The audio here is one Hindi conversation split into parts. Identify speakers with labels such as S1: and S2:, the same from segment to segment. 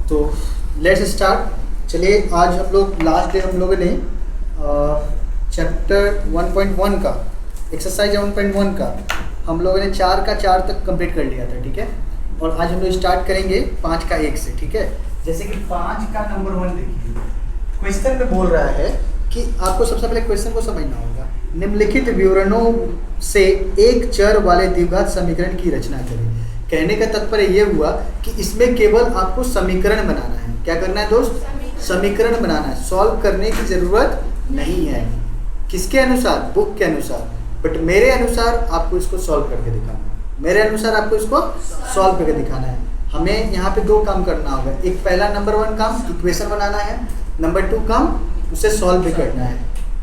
S1: तो लेट्स स्टार्ट। चलिए आज हम लोग लास्ट डे हम लोगों ने चैप्टर 1.1 का एक्सरसाइज 1.1 का हम लोगों ने 4 का 4 तक कंप्लीट कर लिया था, ठीक है। और आज हम लोग स्टार्ट करेंगे 5 का 1 से, ठीक है। जैसे कि 5 का नंबर 1 देखिए, क्वेश्चन में बोल रहा है कि आपको सबसे पहले क्वेश्चन को समझना होगा। निम्नलिखित विवरणों से एक चर वाले द्विघात समीकरण की रचना करें। कहने का तात्पर्य ये हुआ कि इसमें केवल आपको समीकरण बनाना है। क्या करना है दोस्त? समीकरण बनाना है, सॉल्व करने की ज़रूरत नहीं है। किसके अनुसार? बुक के अनुसार। बट मेरे अनुसार आपको इसको सॉल्व करके दिखाना है। मेरे अनुसार आपको इसको सॉल्व करके दिखाना है। हमें यहाँ पे 2 काम करना होगा। एक पहला नंबर 1 काम इक्वेशन बनाना है, नंबर 2 काम उसे सॉल्व भी करना है।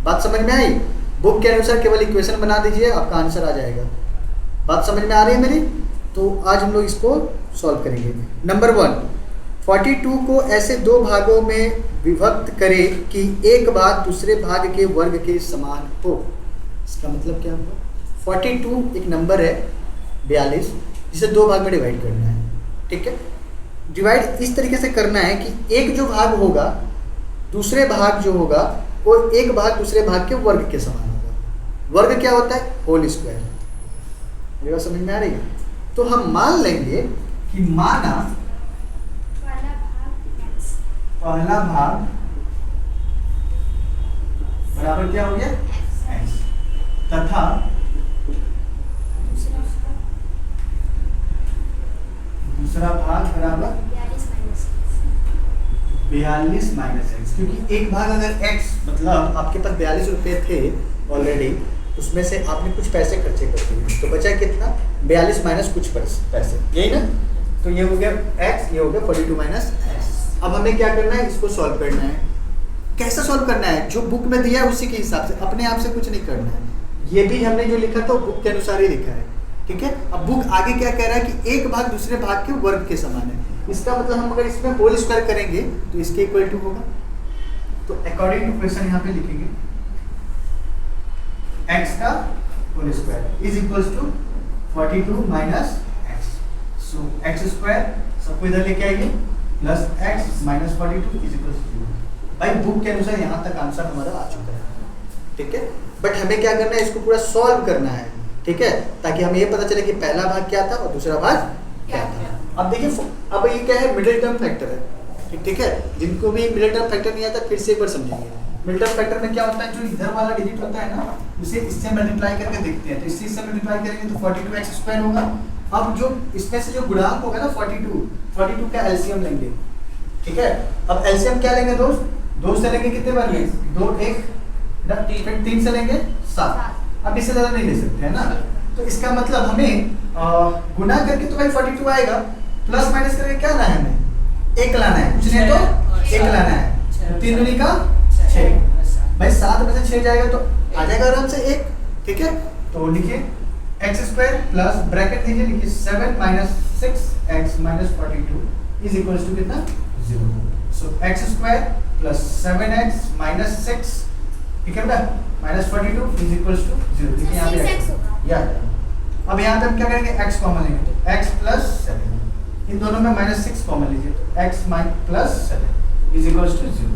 S1: बात समझ में आई? बुक के अनुसार केवल इक्वेशन बना दीजिए, आपका आंसर आ जाएगा। बात समझ में आ रही है मेरी? तो आज हम लोग इसको सॉल्व करेंगे। नंबर 1, 42 को ऐसे 2 भागों में विभक्त करें कि एक भाग दूसरे भाग के वर्ग के समान हो। इसका मतलब क्या हुआ? 42 एक नंबर है 42, जिसे 2 भाग में डिवाइड करना है, ठीक है। डिवाइड इस तरीके से करना है कि एक जो भाग होगा, दूसरे भाग जो होगा वो एक भाग दूसरे भाग के वर्ग के समान होगा। वर्ग क्या होता है? Whole square. मेरी बात समझ में आ रही है? तो हम मान लेंगे कि माना पहला भाग बराबर क्या हो गया? x, तथा दूसरा भाग बराबर 42 माइनस एक्स। क्योंकि एक भाग अगर x, मतलब आपके पास 42 रुपये थे ऑलरेडी, उसमें से आपने कुछ पैसे खर्चे कर दिए, तो बचा कितना? 42 माइनस कुछ पैसे, यही ना। तो ये हो गया x, ये हो गया 42 माइनस एक्स। अब हमें क्या करना है? इसको सॉल्व करना है। कैसे सॉल्व करना है? जो बुक में दिया है उसी के हिसाब से, अपने आप से कुछ नहीं करना है। ये भी हमने जो लिखा था बुक के अनुसार ही लिखा है, ठीक है। अब बुक आगे क्या कह रहा है कि एक भाग दूसरे भाग के वर्ग के समान है। इसका मतलब हम अगर इसमें होल स्क्वायर करेंगे तो इसके इक्वल टू होगा। तो अकॉर्डिंग टू क्वेश्चन यहाँ पे लिखेंगे x का whole square is equals to 42 minus x. So x square सबको इधर लेके आएंगे, plus x minus 42 is equals to 0। भाई बुक के अनुसार यहाँ तक आंसर हमारा आ चुका है, ठीक है। बट हमें क्या करना है? इसको पूरा सॉल्व करना है, ठीक है, ताकि हमें ये पता चले कि पहला भाग क्या था और दूसरा भाग क्या था। अब देखिए, अब ये क्या है? मिडिल टर्म फैक्टर है, ठीक है। जिनको भी मिडिल टर्म फैक्टर नहीं आता फिर से एक बार समझेंगे। मिडिल टर्म फैक्टर में क्या होता है? जो इधर वाला डिजिट होता है ना, उसे इससे मल्टीप्लाई करके देखते हैं। तो इससे मल्टीप्लाई करेंगे तो 42x स्क्वायर होगा। अब जो इसमें से जो गुणांक होगा ना 42 का एलसीएम लेंगे, ठीक है। अब एलसीएम क्या लेंगे दोस्त? 2 से लेंगे कितने बार में? 2 1 फिर 3 से लेंगे 7। अब इससे ज़्यादा नहीं ले सकते, है ना। तो इसका मतलब हमें गुना करके तो भाई 42 आएगा, प्लस माइनस करके क्या लाना है? हमें 1 लाना है, कुछ नहीं तो 1 लाना है। 3 दूनी का 6, भाई 7 में से 6 जाएगा तो आ जाएगा आराम से 1, ठीक है। तो लिखिए एक्स स्क्वायर प्लस ब्रैकेट दीजिए, लिखिए 7 minus 6x minus 42 is equals to कितना? 0। So x square plus 7x minus 6, ठीक है बेटा, माइनस 42 इज इक्वल्स टू 0। देखिए यहाँ पे या अब यहाँ पे हम क्या करेंगे? x कॉमन लेंगे, तो x प्लस 7, इन दोनों में माइनस 6 कॉमन लीजिए, तो x plus 7 is equals to 0।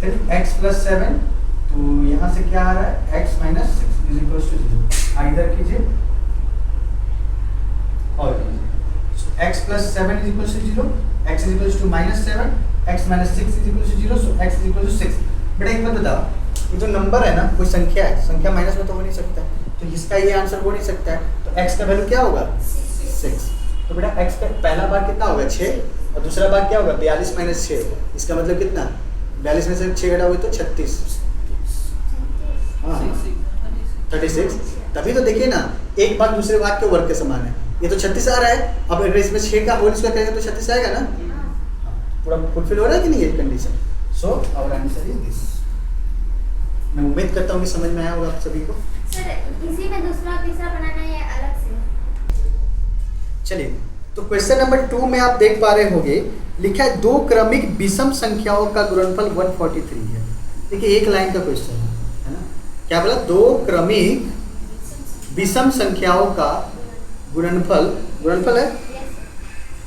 S1: फिर x प्लस 7, तो यहाँ से क्या आ रहा है? x minus 6 is equals to 0। इधर कीजिए और कीजिए। So x plus 7 is equals to 0, x is equals to minus 7, x minus 6 is equals to 0। So x is equals to 6। बेटा एक बात बताओ, ये जो नंबर है ना, कोई संख्या है, संख्या माइनस में तो हो नहीं सकता, तो इसका ये आंसर हो नहीं सकता है। तो x का वैल्यू क्या होगा? 6। तो बेटा x का पहला भाग कितना होगा? 6, और दूसरा भाग क्या होगा? 42 माइनस 6। इसका मतलब कितना? 42 में से 6 घटा हुए तो 36, हाँ 36। तभी तो देखिए ना, एक भाग दूसरे भाग के वर्ग के समान है। ये तो 36 आ रहा है। अब अगर इसमें 6 का होल स्क्वायर करेंगे तो 36 आएगा ना। पूरा फुलफिल हो रहा है कि नहीं ये condition? So our answer is this. मैं उम्मीद करता हूँ कि समझ में आया होगा आप सभी को।
S2: सर इसी में दूसरा तीसरा बनाना है अलग से?
S1: चलिए, तो क्वेश्चन नंबर 2 में आप देख पा रहे होंगे, लिखा है 2 क्रमिक विषम संख्याओं का गुणनफल 143 है। देखिए एक लाइन का क्वेश्चन है ना, क्या बोला? 2 क्रमिक विषम संख्याओं का गुणनफल है,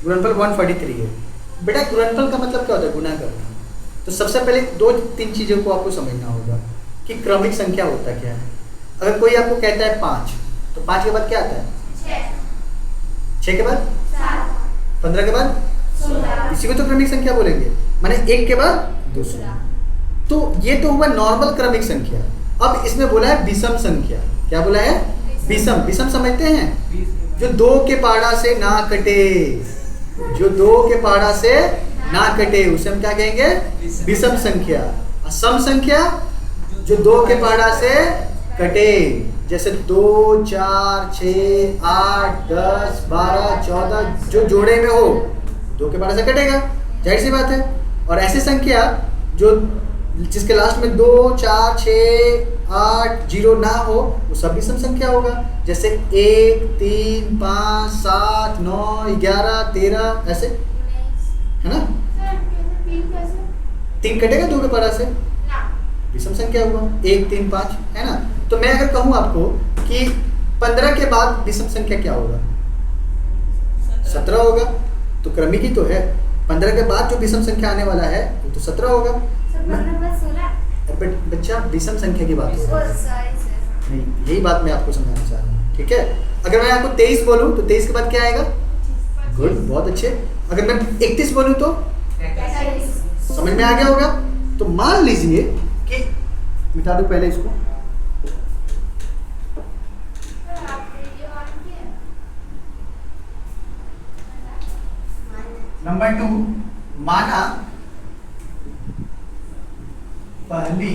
S1: गुणनफल 143 है।
S3: बेटा गुणनफल का मतलब क्या होता है? गुना करना। तो सबसे पहले 2-3 चीज़ों को आपको समझना होगा कि क्रमिक संख्या होता क्या है। अगर कोई आपको कहता है 5, तो 5 के बाद क्या आता है? 6 के बाद 15 के बाद, इसी को तो क्रमिक संख्या बोलेंगे, माने 1 के बाद दूसरा। तो ये तो हुआ नॉर्मल क्रमिक संख्या। अब इसमें बोला है विषम संख्या। क्या बोला है? विषम। विषम समझते हैं? जो 2 के पहाड़ा से ना कटे, जो 2 के पहाड़ा से ना कटे उसे हम क्या कहेंगे? विषम संख्या। और सम संख्या जो 2 के पहाड़ा से कटे, जैसे 2, 4, 6, 8, 10, 12, 14 जो जोड़े में हो 2 के पहाड़ा से कटेगा, जाहिर सी बात है। और ऐसी संख्या जो जिसके लास्ट में 2, 4, 6, 8, 0 ना हो वो सब विषम संख्या होगा। जैसे 1, 3, 5, 7, 9, 11, 13 ऐसे, है ना? 3 कटेगा 2 के पहाड़ा से, विषम संख्या हुआ। 1, 3, 5, है ना? तो मैं अगर कहूँ आपको कि 15 के बाद विषम संख्या क्या होगा? 17 होगा। तो क्रमिक ही तो है। 15 के बाद जो विषम संख्या आने वाला है वो तो 17 होगा। बच्चा विषम संख्या की बात हो रही है, नहीं, यही बात मैं आपको समझाना चाह रहा हूँ, ठीक है? अगर मैं आपको 23 बोलूँ तो 23 के बाद क्या आएगा? गुड, बहुत अच्छे। अगर मैं 31 बोलूँ तो समझ में आ गया होगा। तो मान लीजिए कि मिटा दूं पहले इसको,
S1: नंबर 2, माना पहली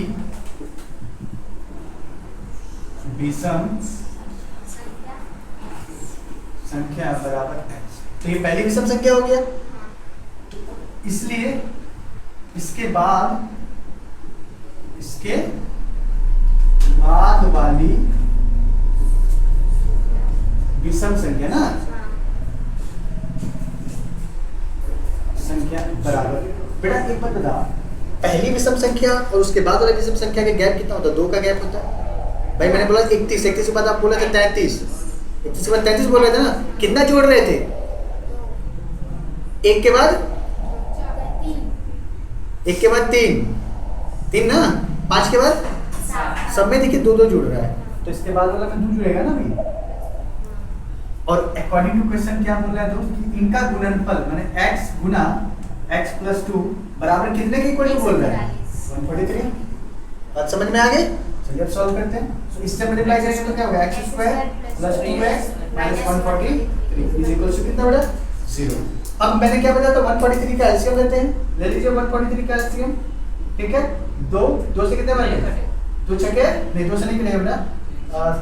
S1: विषम संख्या बराबर x।
S3: तो ये पहली विषम संख्या हो गया।
S1: इसलिए इसके बाद वाली विषम संख्या ना, संख्या बराबर। बेटा एक बात बता,
S3: पहली विषम संख्या और उसके बाद वाली विषम संख्या का गैप कितना होता है? 2 का गैप होता है। भाई मैंने बोला 31, 31 के बाद आप बोला था 33, 31 के बाद 33 बोल रहे थे ना, कितना जोड़ रहे थे? 1 के बाद 1 के बाद 3 ना, 5 के बाद सब में देखिए 2 जुड़ रहा है।
S1: तो इसके बाद वाला में 2 जुड़ेगा ना अभी। और अकॉर्डिंग टू क्वेश्चन क्या बोल रहा है दोस्त कि इनका गुणनफल माने x गुना x प्लस 2 बराबर कितने के इक्वल बोल रहा है? 143।
S3: बात समझ में आ गई?
S1: चलिए अब सॉल्व करते हैं। तो इससे मल्टीप्लाई करेंगे तो क्या होगा? x square plus 2x minus 143 is equal to कितना बेटा? 0। अब मैंने क्या बताया था? 143 का एलसीएम लेते हैं। ले लीजिए 143 का एलसीएम, ठीक है? 2 से कितने बनेगा? 2 छके नहीं, 2 से नहीं कटेगा बेटा,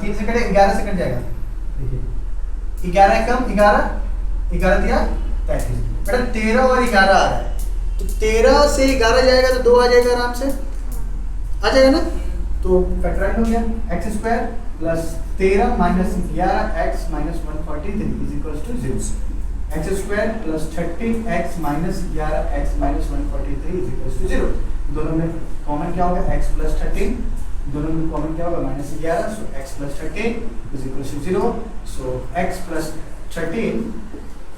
S1: 3 से कटे 11 से कट जाएगा। देखिए 11 कम 11 दिया 33। बेटा 13 और 11 आ रहा है, तो 13 से 11 जाएगा तो 2 आ जाएगा, आराम से आ जाएगा ना। तो फैक्टराइज हो गया x square plus 13 minus 11 x minus 143 is equal to 0। x square plus 13x minus 11 x minus 143 is equal to 0। दोनों में कॉमन क्या होगा? x प्लस 13, दोनों में कॉमन क्या होगा? Minus 11, so x plus 13 is equal to 0। So x plus 13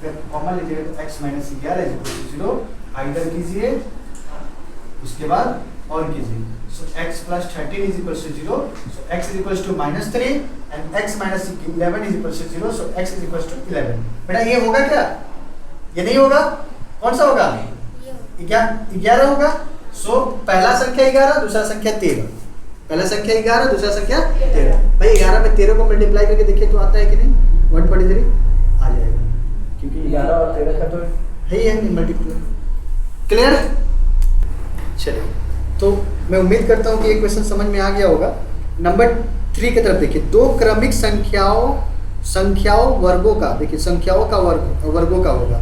S1: फिर कॉमन लीजिएगा तो x minus 11 is equal to 0। Either कीजिए, उसके बाद और कीजिए। So x plus 13 is equal to 0, so x is equal to minus 3 and x minus 11 is equal to 0, so x is equal to 11। बेटा ये होगा क्या? ये नहीं होगा, कौन सा होगा? 11 होगा। सो पहला संख्या 11, दूसरा संख्या 13। पहला संख्या 11, दूसरा संख्या 13। भाई 11 में 13 को मल्टीप्लाई करके देखिए तो आता है कि नहीं? 143 आ जाएगा, क्योंकि 11 और 13 का तो है ही है मल्टीप्लाई। क्लियर? चलिए, तो मैं उम्मीद करता हूँ कि ये क्वेश्चन समझ में आ गया होगा। नंबर 3 की तरफ देखिए। 2 क्रमिक संख्याओं वर्गों का, देखिए संख्याओं का वर्गों का होगा,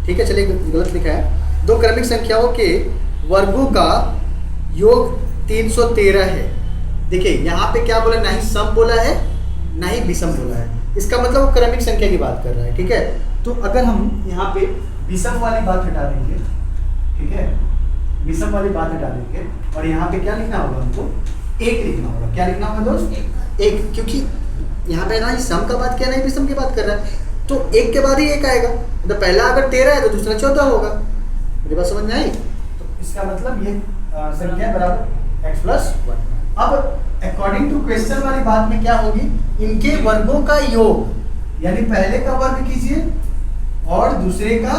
S1: ठीक है? चलिए गलत लिखा है। 2 क्रमिक संख्याओं के वर्गों का योग 313 है। देखिए यहाँ पे क्या बोला? ना ही सम बोला है ना ही विषम बोला है। इसका मतलब वो क्रमिक संख्या की बात कर रहा है, ठीक है? तो अगर हम यहाँ पे विषम वाली बात हटा देंगे, ठीक है, विषम वाली बात हटा देंगे और यहाँ पे क्या लिखना होगा? हमको 1 लिखना होगा। क्या लिखना होगा दोस्त? 1, क्योंकि यहाँ पे ना ही सम का बात किया ना ही विषम की बात कर रहा है, तो 1 के बाद ही 1 आएगा। तो पहला अगर 13 है तो दूसरा 14 होगा।
S3: मेरी बात समझ में आई? तो इसका मतलब ये संख्या बराबर x प्लस 1। अब अकॉर्डिंग टू क्वेश्चन वाली बात में क्या होगी, इनके वर्गों का योग, यानी पहले का वर्ग कीजिए और दूसरे का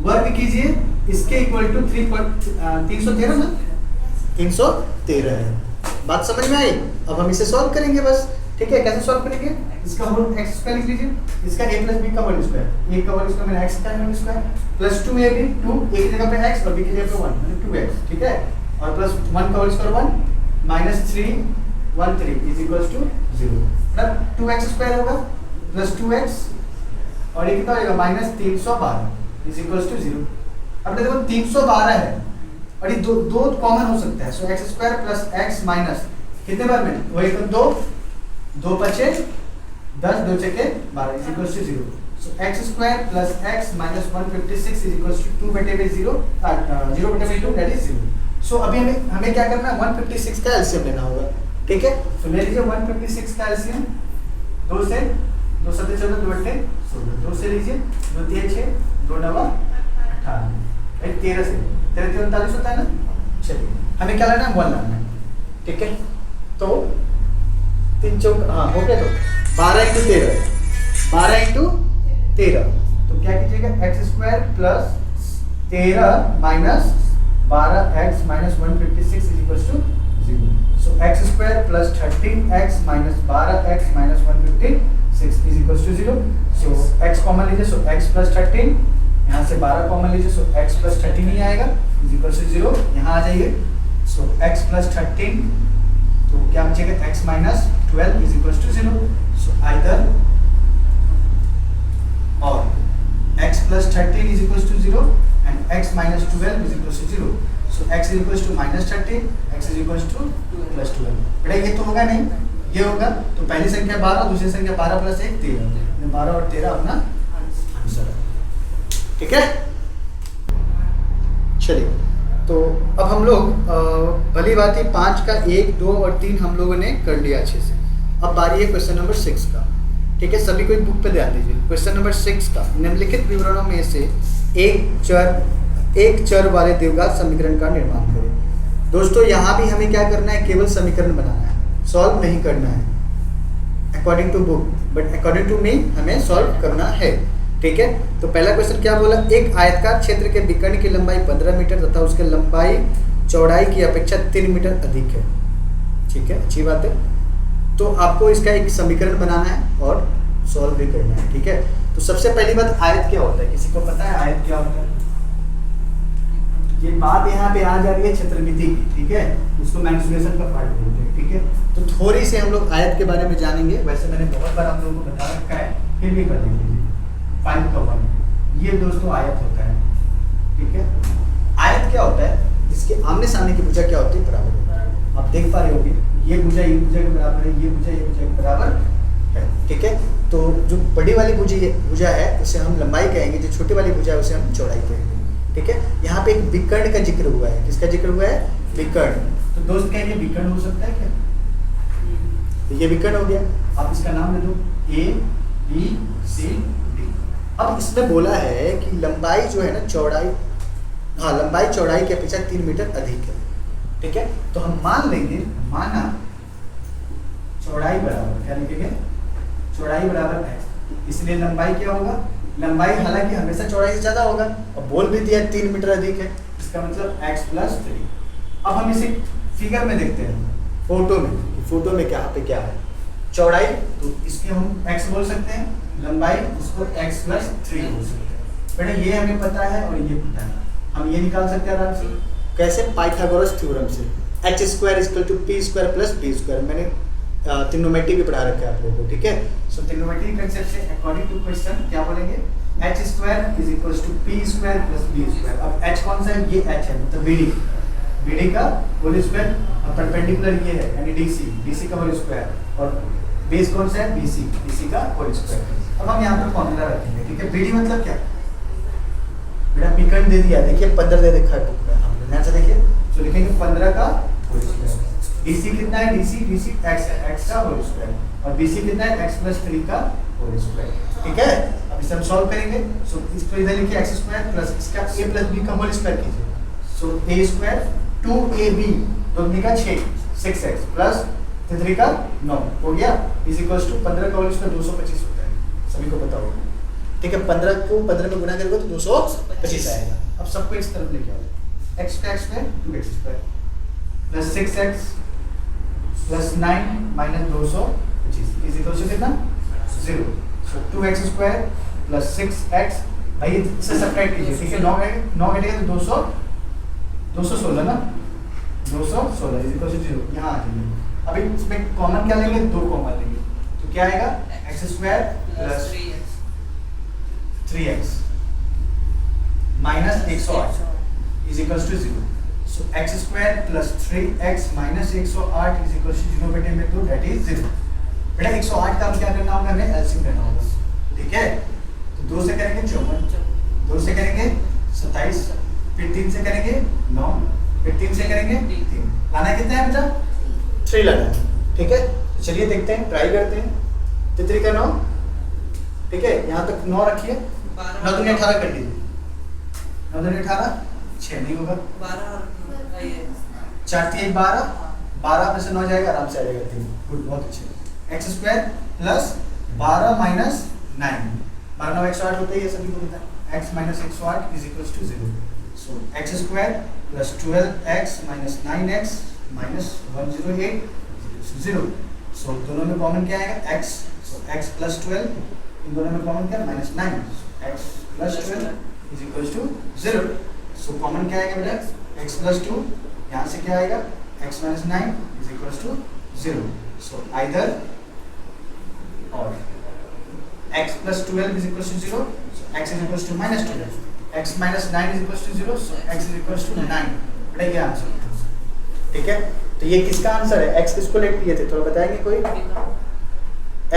S3: वर्ग कीजिए, इसके इक्वल टू 313 ना, 313 है। बात समझ में आई? अब हम इसे सॉल्व करेंगे बस, ठीक है। कैसे सॉल्व करेंगे, इसका होल x स्क्वायर लिख लीजिए, इसका a प्लस b का होल स्क्वायर, a का होल स्क्वायर मैंने x का whole square plus 2ab, 2 a की जगह पे x और b की जगह पे 1 मतलब 2x, ठीक है। और प्लस 1 का whole square 1 minus 313 is equals to 0, मतलब 2x स्क्वायर होगा प्लस 2x और ये कितना होगा माइनस 312 इज इक्वल्स टू 0। अब देखो 312 है और ये दो कॉमन हो सकता है, so x square plus x minus कितने बार में, वही तो 2 पचे 10, 2 छके 12 is equals to 0। So x square plus x minus 156 is equals to 2 बटे 0, 0 बटे 2 दैट इज 0। सो अभी हमें क्या करना है, 156 का एलसीएम लेना होगा, ठीक है। तो ले लीजिए 156 का एलसीएम, 2 से 2 7 14 2 8 16, 2 से लीजिए 2 3 6 2 9 18, 13 से 13 39 होता है ना। चलिए हमें क्या लेना है, 1 लाना है, ठीक है। तो 3 चौक हाँ हो गया, तो 12 इंटू 13, 12 इंटू 13, तो क्या कीजिएगा x square plus 13 minus 12x minus 156 is equals to 0। So x square plus 13x minus 12x minus 156 is equals to 0। So x common लीजिए, सो x प्लस 13, यहाँ से 12 कॉमन लीजिए, सो x प्लस 13 ही आएगा इज इक्वल्स टू 0। यहाँ आ जाइए, सो x प्लस 13, तो क्या बचेगा x minus 12 is equals to 0। So either और x plus 13 is equals to 0 and x minus 12 is equals to 0. So x is equals to minus 13, x is equals to plus 12. बेटा ये तो होगा नहीं, ये होगा, तो पहली संख्या 12, दूसरी संख्या 12 प्लस 1 13, 12 और 13 अपना आंसर है, ठीक है। चलिए तो अब हम लोग भली बात है 5 का 1 2 और 3 हम लोगों ने कर लिया अच्छे से। अब बारी है क्वेश्चन नंबर 6 का, ठीक है। सभी कोई बुक पे ध्यान दीजिए। क्वेश्चन नंबर 6 का, निम्नलिखित विवरणों में से एक चर वाले द्विघात समीकरण का निर्माण करें। दोस्तों यहाँ भी हमें क्या करना है, केवल समीकरण बनाना है, सॉल्व नहीं करना है according to book, but according to me हमें सॉल्व करना है, ठीक है। तो पहला क्वेश्चन क्या बोला, एक आयताकार क्षेत्र के विकर्ण की लंबाई 15 मीटर तथा उसके लंबाई चौड़ाई की अपेक्षा 3 मीटर अधिक है, ठीक है, अच्छी बात है। तो आपको इसका एक समीकरण बनाना है और सॉल्व भी करना है, ठीक है। तो सबसे पहली बात, आयत क्या होता है, किसी को पता है आयत क्या होता है? ये बात यहाँ पे आ जा रही है क्षेत्रमिति की, ठीक है, उसको मेंसुरेशन का पार्ट बोलते हैं, ठीक है। तो थोड़ी सी हम लोग आयत के बारे में जानेंगे, वैसे मैंने बहुत बार आप लोगों को बता रखा है, फिर भी कर देंगे। 5 का 1 ये दोस्तों आयत होता है, ठीक है। आयत क्या होता है, जिसके आमने सामने की भुजा क्या होती है, बराबर होता है। आप देख पा रहे होंगे, ये भुजा के बराबर है, ये भुजा के बराबर है, ठीक है। तो जो बड़ी वाली भुजा है उसे हम लंबाई कहेंगे, जो छोटी वाली भुजा है उसे हम चौड़ाई कहेंगे, ठीक है। यहाँ पे एक विकर्ण का जिक्र हुआ है, किसका जिक्र हुआ है, विकर्ण। तो दोस्त कहेंगे विकर्ण हो सकता है क्या, तो ये विकर्ण हो गया। आप इसका नाम ले दो A B C D। अब इसमें बोला है कि लंबाई जो है ना, चौड़ाई, हाँ लंबाई चौड़ाई की अपेक्षा 3 मीटर अधिक है, ठीक है। तो हम मान लेंगे, माना चौड़ाई बराबर क्या लिखेंगे, चौड़ाई बराबर x, इसलिए लंबाई क्या होगा, लंबाई हालांकि हमेशा चौड़ाई से ज्यादा होगा, और बोल भी दिया 3 मीटर अधिक है, इसका मतलब x प्लस 3। अब हम इसे फिगर में देखते हैं, फोटो में, फोटो में क्या पे क्या है, चौड़ाई, तो इसके हम x बोल सकते हैं, लंबाई उसको x प्लस 3 बोल सकते हैं। बेटा ये हमें पता है और ये पता है, हम ये निकाल सकते हैं आराम से, कैसे, पाइथागोरस थ्योरम से, h square equal to p square plus b square. मैंने ट्रिग्नोमेट्री भी पढ़ा रखा है आप लोगों को, ठीक है। सो ट्रिग्नोमेट्री कंसेप्ट से अकॉर्डिंग टू क्वेश्चन क्या बोलेंगे, h square is equals to p square plus b square. अब h कौन सा है, ये h है, मतलब BD का होल स्क्वायर, और परपेंडिकुलर ये है यानी DC का होल स्क्वायर, और बेस कौन सा है, BC का होल स्क्वायर। अब हम यहाँ पर फॉर्मूला रखेंगे, ठीक है। BD मतलब क्या, बेटा विकर्ण दे दिया, देखिए 15 दे रखा है बुक में, हम ध्यान से देखिए, तो लिखेंगे 15 का होल स्क्वायर। DC कितना है, DC x है, x का होल स्क्वायर, और BC कितना है, x प्लस 3 का होल स्क्वायर, ठीक है। अब
S1: अब इसे हम सॉल्व करेंगे। सो इसको इधर लिखिए एक्स स्क्वायर प्लस इसका a प्लस b का होल स्क्वायर कीजिए। सो a स्क्वायर 2ab 2 का 6x प्लस 3 का 9 हो गया इज इक्वल्स टू 15 का होल स्क्वायर 225 होता है, सभी को पता होगा। ठीक है, 15 को 15 में गुना करोगे तो 225 आएगा। अब सबको इस तरफ लेके आओ, x square 2x square plus 6x plus 9 minus 225 is equal to कितना 0। सो 2x स्क्वायर प्लस 6x, भाई इससे सब्ट्रैक्ट कीजिए। ठीक है, 9 घटेगा तो 216 ना, 216 इज इक्वल टू 0। यहाँ आ जाइए। अभी इसमें कॉमन क्या लेंगे, 2 कॉमन लेंगे तो क्या आएगा x square plus 3x minus 108 is equal to 0। So x square plus 3x minus 108 is equal to 0 बेटे में, तो दैट इज 0। बेटा 108 का हम क्या करना होगा, हमें एलसीएम करना होगा। ठीक है, तो 2 से करेंगे 54, 2 से करेंगे 27, फिर 3 से करेंगे 9, फिर 3 से करेंगे 3। लाना कितना है बेटा, 3 लाना है। ठीक है, तो चलिए देखते हैं, ट्राई करते हैं। 3 का 9, ठीक है, यहाँ तक 9 रखिए, 9 दूनी 18 कर लीजिए, 9 दूनी 18, 6 नहीं होगा, 4 3 12, 12 में से 9 जाएगा, आराम से आ जाएगा 3। गुड, बहुत अच्छे। एक्स स्क्वायर प्लस 12 माइनस 9, 12 9 108 होता है, ये सभी को पता है। x minus 108 is equal to 0। So x square plus 12x minus 9x minus 108 0। So दोनों में कॉमन क्या आएगा x, सो x प्लस 12, इन दोनों में कॉमन क्या minus 9, x plus 12 is equal to 0। So common क्या आएगा बेटा, x प्लस 2, यहाँ से क्या आएगा x minus 9 is equal to 0। So either और x plus 12 is equals to 0, so x is equals to minus 12, x minus 9 is equals to 0, so x is equals to 9। बेटा ये आंसर। ठीक है, तो ये किसका आंसर है, x किसको लेट किए थे, थोड़ा बताएंगे कोई,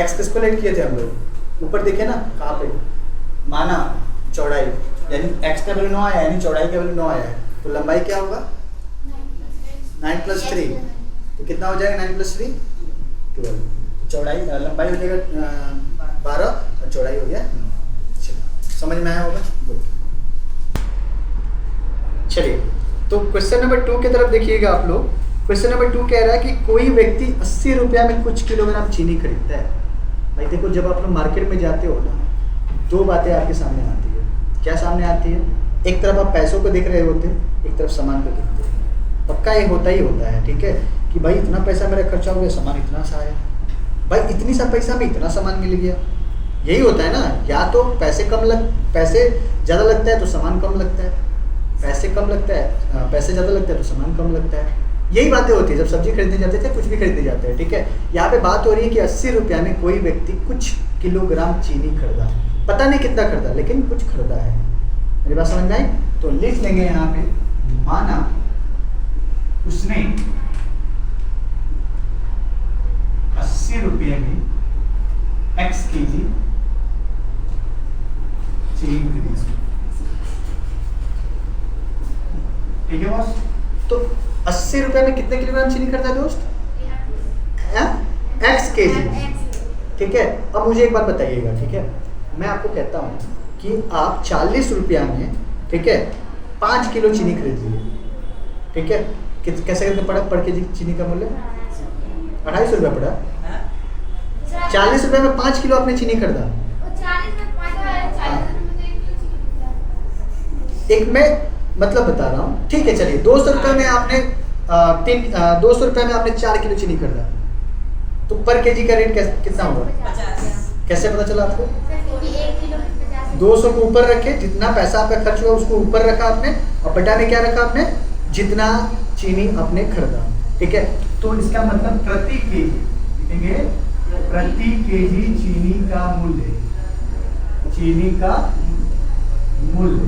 S1: x किसको लेट किए थे हम लोग, ऊपर देखिए ना कहाँ पे, माना चौड़ाई, यानी x का वैल्यू 9 आया, यानी चौड़ाई का वैल्यू 9 आया है, तो लंबाई क्या होगा 9 plus 3, तो कितना हो जाएगा 9 plus 3 12, चौड़ाई लंबाई हो जाएगा 12 और चौड़ाई हो गया 9। समझ में आया होगा, गुड। चलिए, तो क्वेश्चन नंबर 2 की तरफ देखिएगा आप लोग। क्वेश्चन नंबर 2 कह रहा है कि कोई व्यक्ति 80 रुपया में कुछ किलोग्राम चीनी खरीदता है। भाई देखो, जब आप लोग मार्केट में जाते हो ना, 2 बातें आपके सामने आती है। क्या सामने आती है, एक तरफ आप पैसों को देख रहे होते हैं, एक तरफ सामान को देखते हैं। पक्का ये होता ही होता है, ठीक है, कि भाई इतना पैसा मेरा खर्चा हो गया, सामान इतना सा है, भाई इतनी सा पैसा में इतना सामान मिल गया। यही होता है ना, या तो पैसे ज़्यादा लगता है तो सामान कम लगता है, पैसे ज़्यादा लगता है तो सामान कम लगता है। यही बातें होती है जब सब्जी खरीदने जाते थे, कुछ भी खरीदने जाते हैं। ठीक है, यहाँ पे बात हो रही है कि 80 रुपया में कोई व्यक्ति कुछ किलोग्राम चीनी खरीदा, पता नहीं कितना खरीदा, लेकिन कुछ खरीदा है। मेरी बात समझ में आई, तो लिख लेंगे यहाँ पे, माना उसने 80 रुपये में x kg चीनी खरीदी। ठीक है बॉस, तो 80 रुपये में कितने किलोग्राम चीनी खरीदा दोस्त, x kg। ठीक है, अब मुझे एक बात बताइएगा, ठीक है, मैं आपको कहता हूँ कि आप 40 रुपया में, ठीक है, 5 किलो चीनी खरीद लीजिए। ठीक है, कैसे करके पड़ा पर के जी चीनी का मूल्य 250 रुपया पड़ा। 40 रुपये में 5 किलो आपने चीनी खरीदा। एक मैं मतलब बता रहा हूँ, ठीक है, चलिए 200 रुपये में आपने 200 रुपये में आपने 4 किलो चीनी खरीदा, तो पर केजी का रेट कितना होगा, कैसे पता चला आपको? 200 को ऊपर रखे, जितना पैसा आपका खर्च हुआ उसको ऊपर रखा आपने, और बटा में क्या रखा आपने, जितना चीनी आपने खरीदा। ठीक है, तो इसका मतलब प्रति केजी लिखेंगे, प्रति केजी चीनी का मूल्य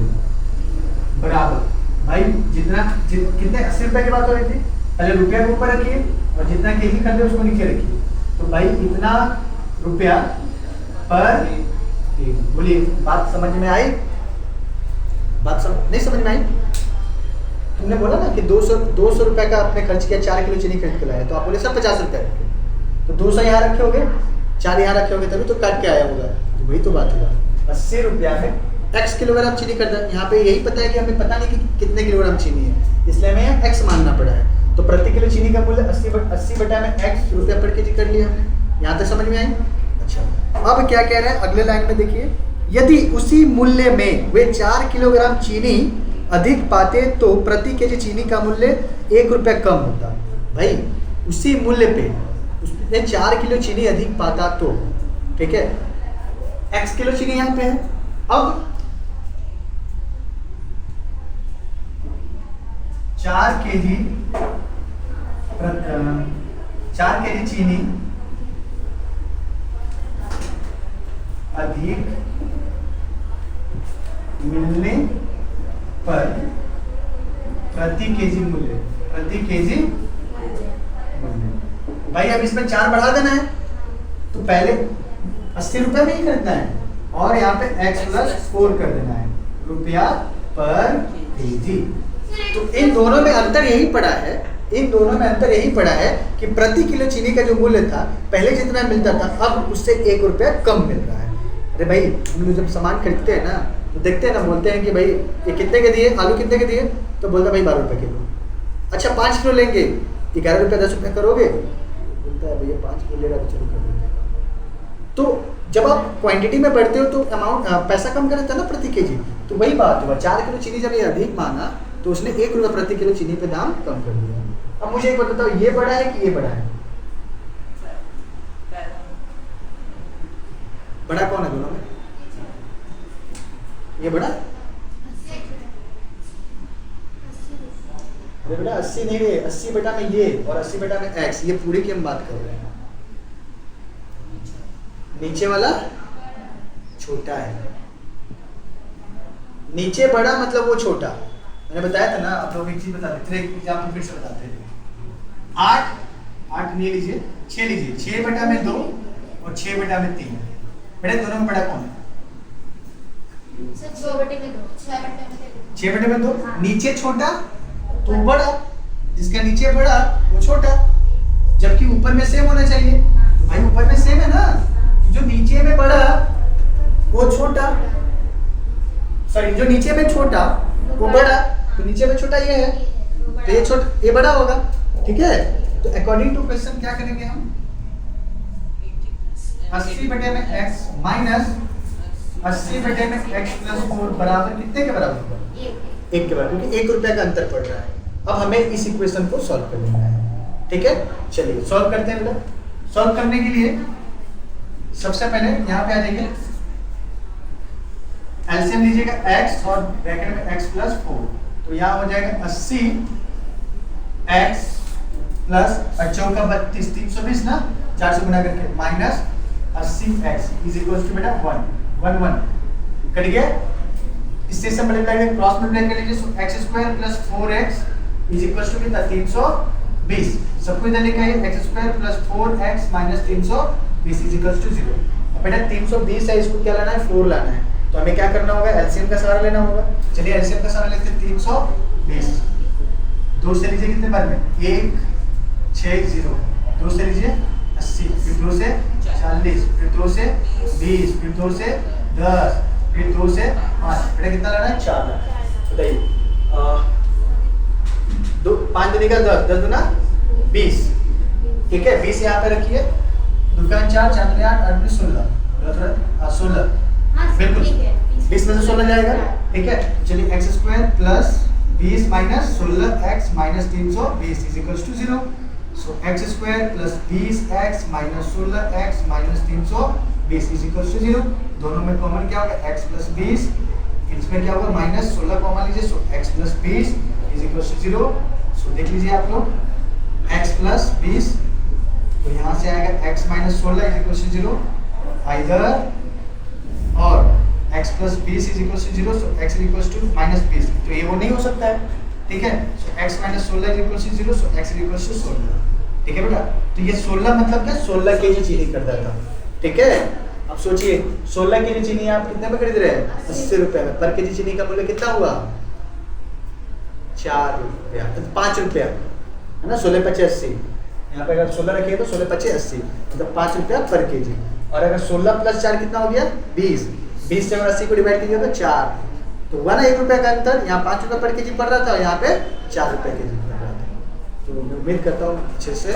S1: बराबर, भाई कितने 80 रुपए की बात हो रही थी, पहले रुपया को ऊपर रखिए और जितना केजी खरीदे उसको नीचे रखिए, तो भाई इतना रुपया पर केजी। बोलिए, बात समझ में आई? नहीं समझ में आई? तुमने बोला ना कि 200 रुपए का आपने खर्च किया, 4 किलो चीनी खरीद के लाया, तो आप बोले सर 50 रुपए रखे, तो 200 यहाँ रखे होगे, 4 यहाँ रखे होगे, तभी तो काट के आया होगा। तो वही तो बात होगा,
S3: 80 रुपया में x किलोग्राम चीनी करता है। यहाँ पे यही पता है कि हमें पता नहीं कि कितने किलोग्राम चीनी है, इसलिए हमें यहाँ x मानना पड़ा है। तो प्रति किलो चीनी का मूल्य 80 बटा में x रुपया पर केजी कर लिया हमने। यहाँ तक समझ में आई? अच्छा, अब क्या कह रहे हैं अगले लाइन में देखिए, यदि उसी मूल्य में वे 4 किलोग्राम चीनी अधिक पाते तो प्रति केजी चीनी का मूल्य 1 रुपया कम होता। भाई उसी मूल्य पे उसने 4 किलो चीनी अधिक पाता तो, ठीक है, x किलो चीनी यहाँ पे है। अब 4 केजी चीनी अधिक मिलने पर प्रति केजी मूल्य भाई अब इसमें 4 बढ़ा देना है, तो पहले 80 रुपये में ही खरीदना है और यहाँ पे x प्लस 4 कर देना है रुपया पर केजी। तो इन दोनों में अंतर यही पड़ा है कि प्रति किलो चीनी का जो मूल्य था पहले जितना मिलता था अब उससे 1 रुपया कम मिल रहा है। अरे भाई हम लोग जब सामान खरीदते हैं ना तो देखते हैं ना, बोलते हैं कि भाई ये कितने के दिए, आलू कितने के दिए, तो बोलता भाई 12 रुपये किलो। अच्छा 5 किलो लेंगे 11 रुपये 10 रुपये करोगे, बोलता है भैया 5 किलो ले रहा तो चलो कर देते। तो जब आप क्वांटिटी में बढ़ते हो तो अमाउंट पैसा कम करता है ना प्रति केजी। तो वही बात हुआ, 4 किलो चीनी जब ये अधिक मांगा तो उसने 1 रुपये प्रति किलो चीनी पे दाम कम कर दिया। अब मुझे एक बात बताओ, ये बड़ा है कि ये बड़ा है? बड़ा कौन है दोनों में? ये बड़ा? अरे बेटा 80 नहीं है, 80 बटा में ये और 80 बटा में x, ये पूरी की हम बात कर रहे हैं। नीचे वाला छोटा है, नीचे बड़ा मतलब वो छोटा। मैंने बताया था ना, आप लोग एक चीज बता देते थे, एग्जाम्पल फिर से बताते थे। 8 नहीं लीजिए, 6 लीजिए, 6 बटा में 2 और 6 बटा में 3। बेटा दोनों में बड़ा कौन है?
S2: 6 बटे में 2,
S3: 6 बटे में 2। नीचे छोटा तो बड़ा, जिसका नीचे बड़ा वो छोटा, जबकि ऊपर में सेम होना चाहिए। तो भाई ऊपर में सेम है ना, जो नीचे में बड़ा वो छोटा, सॉरी जो नीचे में छोटा वो बड़ा, तो नीचे में छोटा ये है तो ये छोटा, ये बड़ा होगा, ठीक है। तो अकॉर्डिंग टू क्वेश्चन क्या करेंगे हम, 80 बटे में x माइनस 80 बटे में x प्लस 4 बराबर कितने के बराबर होगा? 1 के बराबर, क्योंकि 1 रुपया का अंतर पड़ रहा है। अब हमें इस इक्वेशन को सॉल्व कर लेना है, ठीक है। चलिए सॉल्व करते हैं बेटा। सॉल्व करने के लिए सबसे पहले यहाँ पे आ जाइए, एलसीएम लीजिएगा x और ब्रैकेट में x प्लस 4, तो यहाँ हो जाएगा 80x प्लस 32 320 ना, 4 से गुना करके minus 80x is equal to बेटा 1 कट गया। इससे सब मल्टीप्लाई करके क्रॉस मल्टीप्लाई कर लीजिए, so x square plus 4x is equal to कितना 320। सबको इधर लेके आइए, x square plus 4x minus 320 is equal to 0। अब बेटा 320 है, इसको क्या लाना है 4 लाना है, तो हमें क्या करना होगा एलसीएम का सहारा लेना होगा। चलिए एलसीएम का सहारा लेते हैं, 320 2 से लीजिए कितने बार में 1 6 0, 2 से लीजिए 80, फिर 2 से 40, फिर 2 से 20, फिर 2 से 10, फिर 2 से 5, बेटा कितना लाना है 4 लाना। बताइए 5 दूनी का 10, 10 दूना 20, ठीक है। 20 यहाँ पे रखिए, दुकान 4 4 दूनी 8 8 दूनी 16, 16 बिल्कुल 20 में से 16 जाएगा, ठीक है। चलिए x square plus 20 minus 16x minus 320 is equal to 0। So x square plus 20x minus 16x minus 320 is equal to 0। दोनों में कॉमन क्या होगा x प्लस 20, इसमें क्या होगा माइनस 16 कॉमन लीजिए, so x plus 20 is equal to 0। So देख लीजिए आप लोग x प्लस 20, तो यहाँ से आएगा x minus 16 is equal to 0 either और x plus 20 is equal to 0, so x is equal to minus 20, तो ये वो नहीं हो सकता है, ठीक है। So x minus 16 is equal to 0, so x is equal to 16, ठीक है बेटा। तो ये 16 मतलब क्या 16 केजी चीनी करता था, ठीक है। अब सोचिए 16 केजी चीनी आप कितने में खरीद रहे हैं 80 रुपए में, पर केजी चीनी का मूल्य कितना हुआ 4 रुपया, 5 रुपया है ना, 16 × 80, यहाँ पे अगर 16 रखिए तो 16 × 80 मतलब 5 रुपया पर केजी। और अगर 16 + 4 कितना हो गया 20, 20 से अगर 80 को डिवाइड कीजिए तो 4, तो हुआ ना 1 रुपये का अंतर। यहाँ 5 रुपये पर केजी पड़ रहा था और यहाँ पे 4 रुपये केजी पड़ रहा था। तो मैं उम्मीद करता हूँ अच्छे से